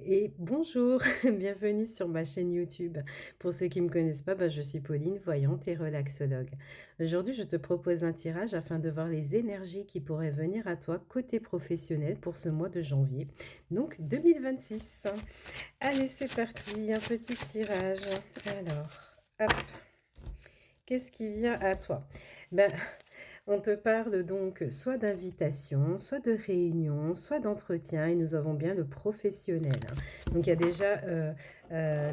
Et bonjour, bienvenue sur ma chaîne YouTube. Pour ceux qui ne me connaissent pas, je suis Pauline, voyante et relaxologue. Aujourd'hui, je te propose un tirage afin de voir les énergies qui pourraient venir à toi côté professionnel pour ce mois de janvier, donc 2026. Allez, c'est parti, un petit tirage. Alors, hop, qu'est-ce qui vient à toi? Ben, on te parle donc soit d'invitation, soit de réunion, soit d'entretien, et nous avons bien le professionnel, hein. Donc il y a déjà,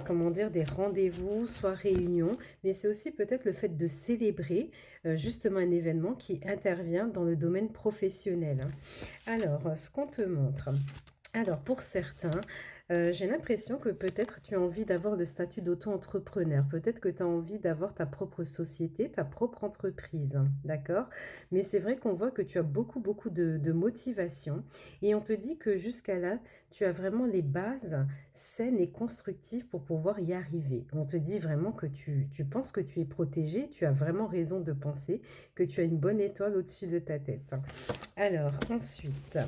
comment dire, des rendez-vous, soit réunion, mais c'est aussi peut-être le fait de célébrer justement un événement qui intervient dans le domaine professionnel, hein. Alors, ce qu'on te montre. Alors, pour certains, j'ai l'impression que peut-être tu as envie d'avoir le statut d'auto-entrepreneur. Peut-être que tu as envie d'avoir ta propre société, ta propre entreprise, hein, d'accord? Mais c'est vrai qu'on voit que tu as beaucoup, beaucoup de motivation et on te dit que jusqu'à là, tu as vraiment les bases saines et constructives pour pouvoir y arriver. On te dit vraiment que tu penses que tu es protégé, tu as vraiment raison de penser que tu as une bonne étoile au-dessus de ta tête, hein. Alors, ensuite,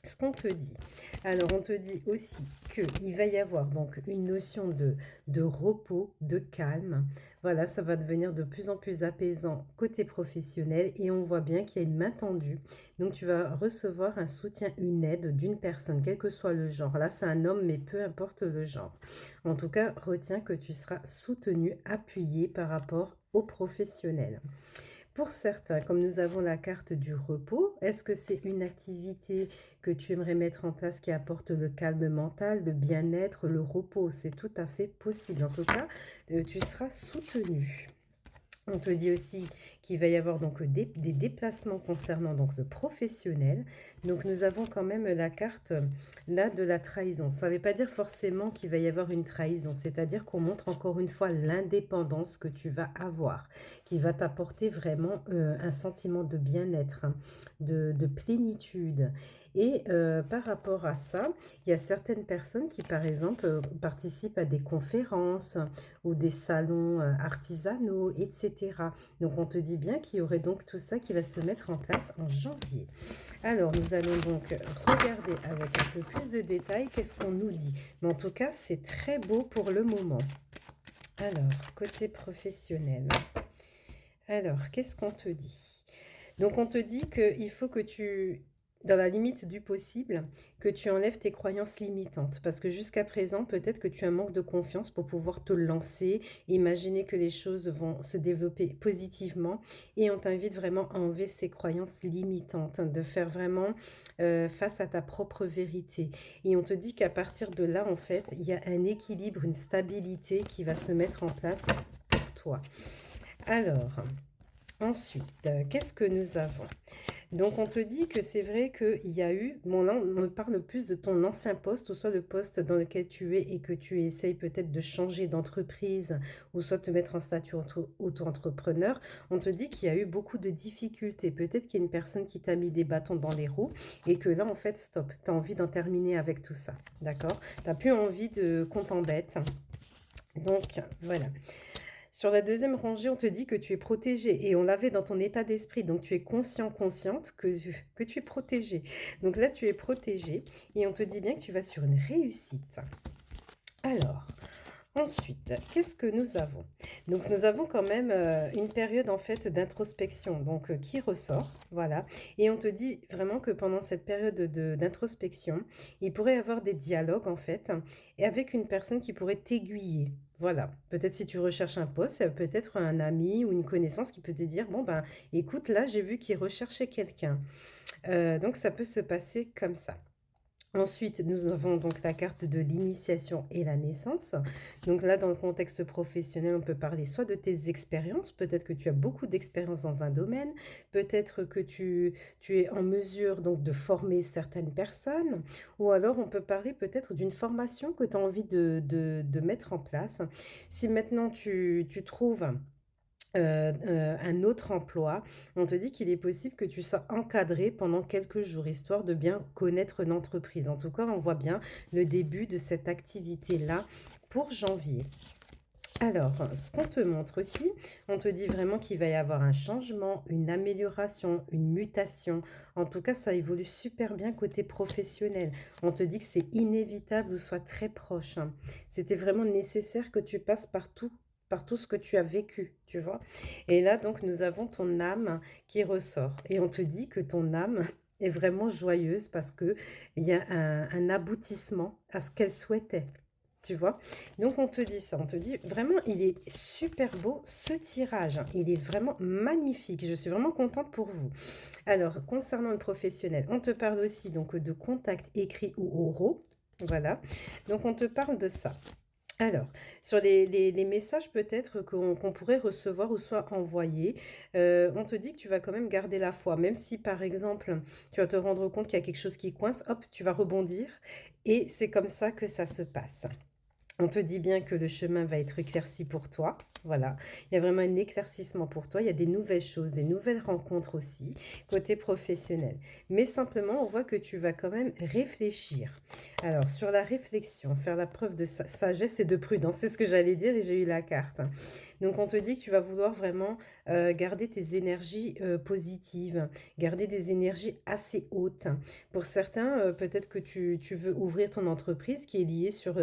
ce qu'on te dit. Alors, on te dit aussi qu'il va y avoir donc une notion de repos, de calme. Voilà, ça va devenir de plus en plus apaisant côté professionnel et on voit bien qu'il y a une main tendue. Donc, tu vas recevoir un soutien, une aide d'une personne, quel que soit le genre. Là, c'est un homme, mais peu importe le genre. En tout cas, retiens que tu seras soutenu, appuyé par rapport aux professionnels. Pour certains, comme nous avons la carte du repos, est-ce que c'est une activité que tu aimerais mettre en place qui apporte le calme mental, le bien-être, le repos? C'est tout à fait possible. En tout cas, tu seras soutenu. On te dit aussi qu'il va y avoir donc des déplacements concernant donc le professionnel. Donc nous avons quand même la carte là de la trahison. Ça ne veut pas dire forcément qu'il va y avoir une trahison, c'est-à-dire qu'on montre encore une fois l'indépendance que tu vas avoir, qui va t'apporter vraiment un sentiment de bien-être, hein, de plénitude. Et par rapport à ça, il y a certaines personnes qui, par exemple, participent à des conférences ou des salons artisanaux, etc. Donc, on te dit bien qu'il y aurait donc tout ça qui va se mettre en place en janvier. Alors, nous allons donc regarder avec un peu plus de détails qu'est-ce qu'on nous dit. Mais en tout cas, c'est très beau pour le moment. Alors, côté professionnel. Alors, qu'est-ce qu'on te dit? Donc, on te dit qu'il faut que tu, dans la limite du possible, que tu enlèves tes croyances limitantes. Parce que jusqu'à présent, peut-être que tu as un manque de confiance pour pouvoir te lancer, imaginer que les choses vont se développer positivement. Et on t'invite vraiment à enlever ces croyances limitantes, de faire vraiment face à ta propre vérité. Et on te dit qu'à partir de là, en fait, il y a un équilibre, une stabilité qui va se mettre en place pour toi. Alors, ensuite, qu'est-ce que nous avons? Donc, on te dit que c'est vrai qu'il y a eu, bon là, on me parle plus de ton ancien poste, ou soit le poste dans lequel tu es et que tu essayes peut-être de changer d'entreprise, ou soit te mettre en statut auto-entrepreneur. On te dit qu'il y a eu beaucoup de difficultés. Peut-être qu'il y a une personne qui t'a mis des bâtons dans les roues et que là, en fait, stop, tu as envie d'en terminer avec tout ça. D'accord? Tu n'as plus envie qu'on t'embête. Donc, voilà. Sur la deuxième rangée, on te dit que tu es protégé et on l'avait dans ton état d'esprit. Donc, tu es conscient, consciente que tu es protégé. Donc là, tu es protégé et on te dit bien que tu vas sur une réussite. Alors, ensuite, qu'est-ce que nous avons? Donc, nous avons quand même une période en fait d'introspection donc qui ressort, voilà. Et on te dit vraiment que pendant cette période d'introspection, il pourrait y avoir des dialogues en fait, et avec une personne qui pourrait t'aiguiller. Voilà, peut-être si tu recherches un poste, peut-être un ami ou une connaissance qui peut te dire, bon ben, écoute, là j'ai vu qu'il recherchait quelqu'un. Donc ça peut se passer comme ça. Ensuite, nous avons donc la carte de l'initiation et la naissance. Donc là, dans le contexte professionnel, on peut parler soit de tes expériences, peut-être que tu as beaucoup d'expérience dans un domaine, peut-être que tu es en mesure donc de former certaines personnes, ou alors on peut parler peut-être d'une formation que tu as envie de mettre en place. Si maintenant tu trouves un autre emploi, on te dit qu'il est possible que tu sois encadré pendant quelques jours, histoire de bien connaître l'entreprise. En tout cas, on voit bien le début de cette activité-là pour janvier. Alors, ce qu'on te montre aussi, on te dit vraiment qu'il va y avoir un changement, une amélioration, une mutation. En tout cas, ça évolue super bien côté professionnel. On te dit que c'est inévitable ou soit très proche, hein. C'était vraiment nécessaire que tu passes par tout ce que tu as vécu, tu vois. Et là, donc, nous avons ton âme qui ressort. Et on te dit que ton âme est vraiment joyeuse parce que il y a un aboutissement à ce qu'elle souhaitait. Tu vois? Donc on te dit ça, on te dit vraiment, il est super beau ce tirage, hein. Il est vraiment magnifique. Je suis vraiment contente pour vous. Alors, concernant le professionnel, on te parle aussi donc de contacts écrits ou oraux. Voilà. Donc on te parle de ça. Alors, sur les messages peut-être qu'on pourrait recevoir ou soit envoyer, on te dit que tu vas quand même garder la foi. Même si par exemple, tu vas te rendre compte qu'il y a quelque chose qui coince, hop, tu vas rebondir. Et c'est comme ça que ça se passe. On te dit bien que le chemin va être éclairci pour toi. Voilà, il y a vraiment un éclaircissement pour toi. Il y a des nouvelles choses, des nouvelles rencontres aussi, côté professionnel. Mais simplement, on voit que tu vas quand même réfléchir. Alors, sur la réflexion, faire la preuve de sagesse et de prudence, c'est ce que j'allais dire et j'ai eu la carte. Donc, on te dit que tu vas vouloir vraiment garder tes énergies positives, garder des énergies assez hautes. Pour certains, peut-être que tu veux ouvrir ton entreprise qui est liée sur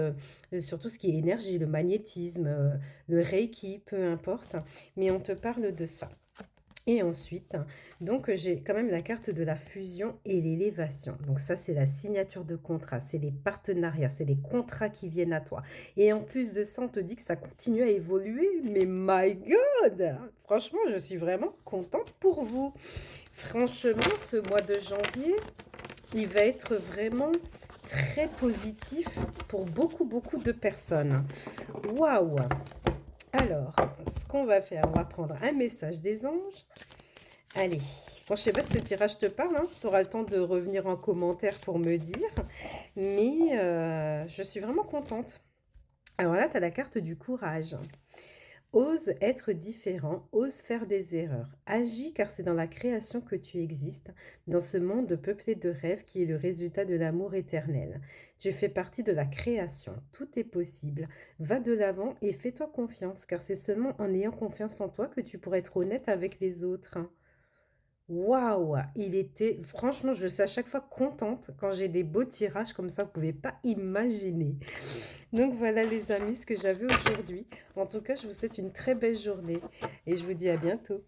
tout ce qui est énergie, le magnétisme, le reiki, peu importe, mais on te parle de ça. Et ensuite, donc j'ai quand même la carte de la fusion et l'élévation. Donc ça, c'est la signature de contrat, c'est les partenariats, c'est les contrats qui viennent à toi. Et en plus de ça, on te dit que ça continue à évoluer. Mais my God! Franchement, je suis vraiment contente pour vous. Franchement, ce mois de janvier, il va être vraiment très positif pour beaucoup, beaucoup de personnes. Waouh! Alors, ce qu'on va faire, on va prendre un message des anges. Allez, bon, je sais pas si ce tirage te parle, hein. Tu auras le temps de revenir en commentaire pour me dire. Mais je suis vraiment contente. Alors là, tu as la carte du courage. Ose être différent, ose faire des erreurs. Agis car c'est dans la création que tu existes, dans ce monde peuplé de rêves qui est le résultat de l'amour éternel. Tu fais partie de la création, tout est possible. Va de l'avant et fais-toi confiance car c'est seulement en ayant confiance en toi que tu pourras être honnête avec les autres, hein. Waouh! Il était franchement, je suis à chaque fois contente quand j'ai des beaux tirages comme ça, vous pouvez pas imaginer. Donc voilà les amis, ce que j'avais aujourd'hui. En tout cas, je vous souhaite une très belle journée et je vous dis à bientôt.